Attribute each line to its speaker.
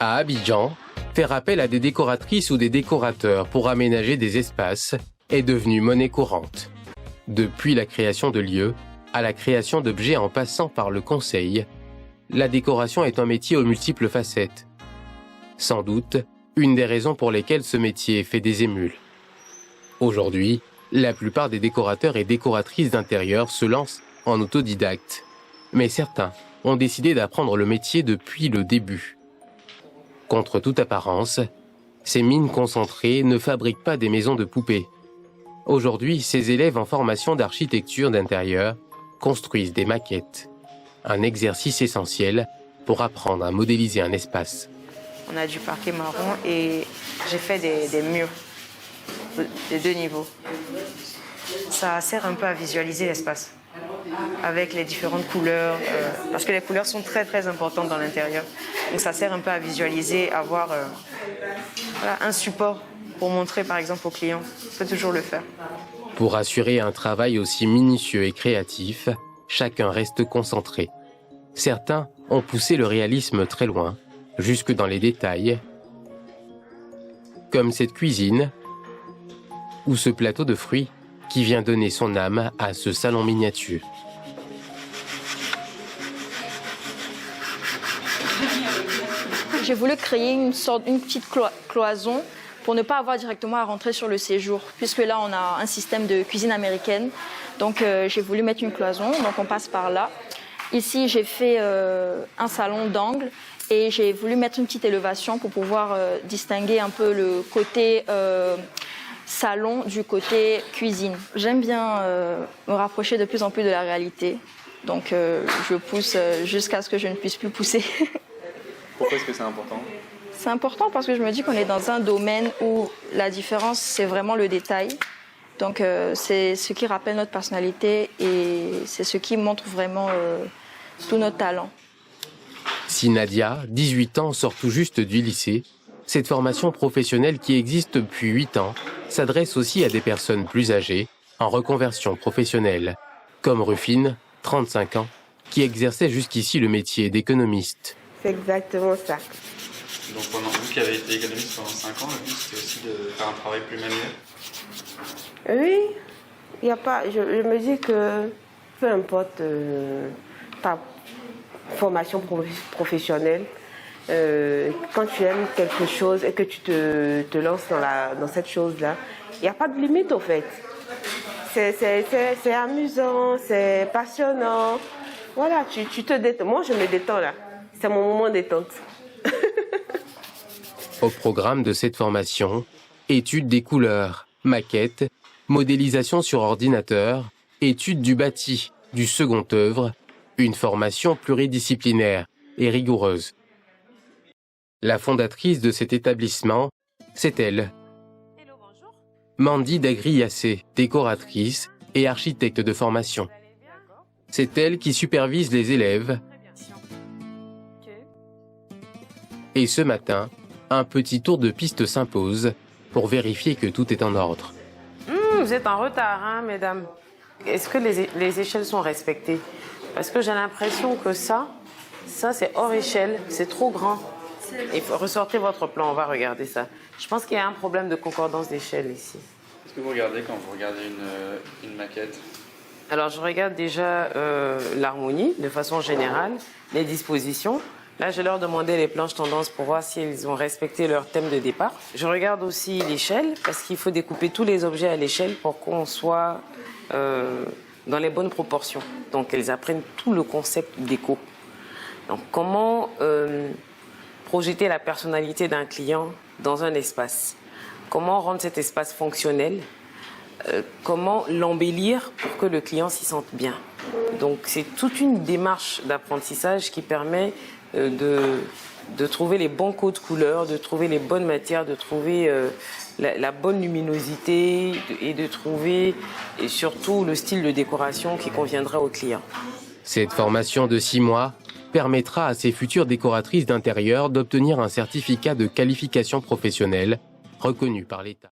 Speaker 1: À Abidjan, faire appel à des décoratrices ou des décorateurs pour aménager des espaces est devenu monnaie courante. Depuis la création de lieux à la création d'objets en passant par le conseil, la décoration est un métier aux multiples facettes. Sans doute, une des raisons pour lesquelles ce métier fait des émules. Aujourd'hui, la plupart des décorateurs et décoratrices d'intérieur se lancent en autodidacte. Mais certains ont décidé d'apprendre le métier depuis le début. Contre toute apparence, ces mines concentrées ne fabriquent pas des maisons de poupées. Aujourd'hui, ces élèves en formation d'architecture d'intérieur construisent des maquettes. Un exercice essentiel pour apprendre à modéliser un espace.
Speaker 2: On a du parquet marron et j'ai fait des murs de 2 niveaux. Ça sert un peu à visualiser l'espace avec les différentes couleurs, parce que les couleurs sont très très importantes dans l'intérieur. Donc ça sert un peu à visualiser, avoir un support pour montrer par exemple aux clients. On peut toujours le faire.
Speaker 1: Pour assurer un travail aussi minutieux et créatif, chacun reste concentré. Certains ont poussé le réalisme très loin, jusque dans les détails, comme cette cuisine ou ce plateau de fruits qui vient donner son âme à ce salon miniature.
Speaker 3: J'ai voulu créer une petite cloison pour ne pas avoir directement à rentrer sur le séjour, puisque là on a un système de cuisine américaine. Donc j'ai voulu mettre une cloison, donc on passe par là. Ici j'ai fait un salon d'angle et j'ai voulu mettre une petite élévation pour pouvoir distinguer un peu le côté salon du côté cuisine. J'aime bien me rapprocher de plus en plus de la réalité, donc je pousse jusqu'à ce que je ne puisse plus pousser.
Speaker 4: Pourquoi est-ce que c'est important ?
Speaker 3: C'est important parce que je me dis qu'on est dans un domaine où la différence, c'est vraiment le détail. Donc c'est ce qui rappelle notre personnalité et c'est ce qui montre vraiment tout notre talent.
Speaker 1: Si Nadia, 18 ans, sort tout juste du lycée, cette formation professionnelle qui existe depuis 8 ans s'adresse aussi à des personnes plus âgées, en reconversion professionnelle, comme Rufine, 35 ans, qui exerçait jusqu'ici le métier d'économiste.
Speaker 5: C'est exactement ça.
Speaker 4: Donc pendant vous qui avez été économiste pendant 5 ans, le but c'était aussi de faire un travail plus manuel ?
Speaker 5: Oui, il n'y a pas. Je me dis que peu importe ta formation professionnelle, quand tu aimes quelque chose et que tu te lances dans cette chose-là, il n'y a pas de limite au fait. C'est amusant, c'est passionnant. Voilà, tu te détends. Moi, je me détends là. C'est mon moment détente.
Speaker 1: Au programme de cette formation, étude des couleurs, maquettes, modélisation sur ordinateur, étude du bâti, du second œuvre, une formation pluridisciplinaire et rigoureuse. La fondatrice de cet établissement, c'est elle.
Speaker 2: Hello, bonjour.
Speaker 1: Mandy Dagri-Yassé, décoratrice et architecte de formation. C'est elle qui supervise les élèves. Et ce matin, un petit tour de piste s'impose pour vérifier que tout est en ordre.
Speaker 6: Vous êtes en retard, hein, mesdames. Est-ce que les échelles sont respectées? Parce que j'ai l'impression que ça c'est hors échelle, c'est trop grand. Et ressortez votre plan, on va regarder ça. Je pense qu'il y a un problème de concordance d'échelle ici.
Speaker 4: Qu'est-ce que vous regardez quand vous regardez une maquette?
Speaker 6: Alors, je regarde déjà l'harmonie, de façon générale, les dispositions. Là, je leur demandais les planches tendances pour voir s'ils ont respecté leur thème de départ. Je regarde aussi l'échelle, parce qu'il faut découper tous les objets à l'échelle pour qu'on soit dans les bonnes proportions. Donc, elles apprennent tout le concept déco. Donc, comment projeter la personnalité d'un client dans un espace? Comment rendre cet espace fonctionnel? Comment l'embellir pour que le client s'y sente bien? Donc, c'est toute une démarche d'apprentissage qui permet de trouver les bons codes couleurs, de trouver les bonnes matières, de trouver la bonne luminosité et de trouver et surtout le style de décoration qui conviendra au client.
Speaker 1: Cette formation de 6 mois permettra à ces futures décoratrices d'intérieur d'obtenir un certificat de qualification professionnelle reconnu par l'État.